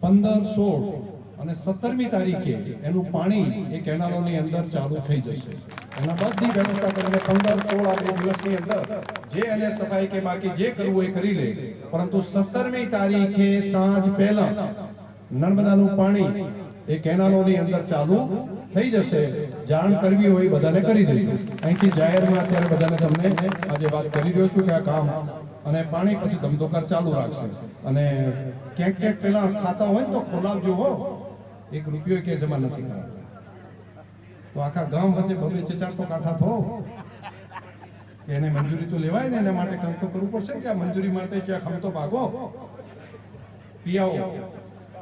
15, 16 અને 17મી તારીખે એનું પાણી એ કેનાલોની અંદર ચાલુ થઈ જશે. એના બધી વ્યવસ્થા કરીને 15, 16 આ 2 દિવસની અંદર જે એને સફાઈ કે બાકી જે કરવું એ કરી લે. પરંતુ 17મી તારીખે સાંજ પહેલા નર્મદાનું પાણી એ કેનાલોની અંદર ચાલુ થઈ જશે. જાણ કરવી હોય બધાને કરી દેજો. અહીંથી જાહેરમાં અત્યારે બધાને તમને આજે વાત કરી રહ્યો છું કે આ કામ અને પાણી પછી ધમધોકાર ચાલુ રાખશે. અને ક્યાંક ક્યાંક પેલા ખાતા હોય ને તો ખોલાવજો હો. 1 રૂપિયો કે જમા નથી કરાવતો તો આખા ગામ વચ્ચે 2-4 તો કાંઠા થો કે એને મંજૂરી તો લેવાય ને. એના માટે કામ તો કરવું પડશે કે આ મંજૂરી માટે ક્યાં ખમતો ભાગો પિયાવો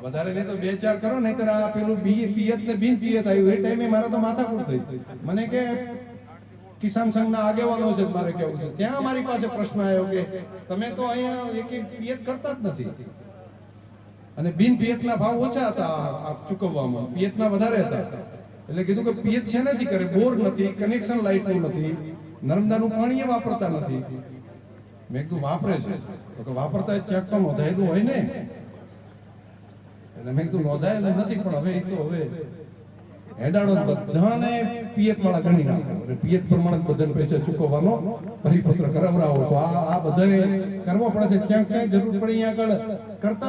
વધારે નહીં તો 2-4 કરો. નહીતર આ પેલું પિયત ને બિન પિયત આવ્યું એ ટાઈમે મારા તો માથાકૂટ થઈ. મને કે કિસાન સંઘના આગેવાનો છે મારે કેવું છે. ત્યાં મારી પાસે પ્રશ્ન આવ્યો કે તમે તો અહીંયા એક પિયત કરતા જ નથી અને બિન પિયતના ભાવ ઓછા હતા આ ચૂકવવામાં, પિયતના વધારે હતા. એટલે કીધું કે પિયત છે નથી કરે, બોર નથી, કનેક્શન લાઇટનું નથી, નર્મદાનું પાણી એ વાપરતા નથી. મેં કીધું વાપરે છે તો કે વાપરતા ચેક તો નોંધાયેલું હોય ને. એટલે મેં કીધું નોંધાયેલું નથી પણ હવે એ તો હવે હેડાડો બધાને પિયત વાળા ગણી નાખો અને પિયત પ્રમાણે બધાને પૈસા ચૂકવવાનો પરિપત્ર કરાવરાવો. તો આ બધાએ કરવો પડે છે. ક્યાંક ક્યાંક જરૂર પડે અહીંયા આગળ કરતા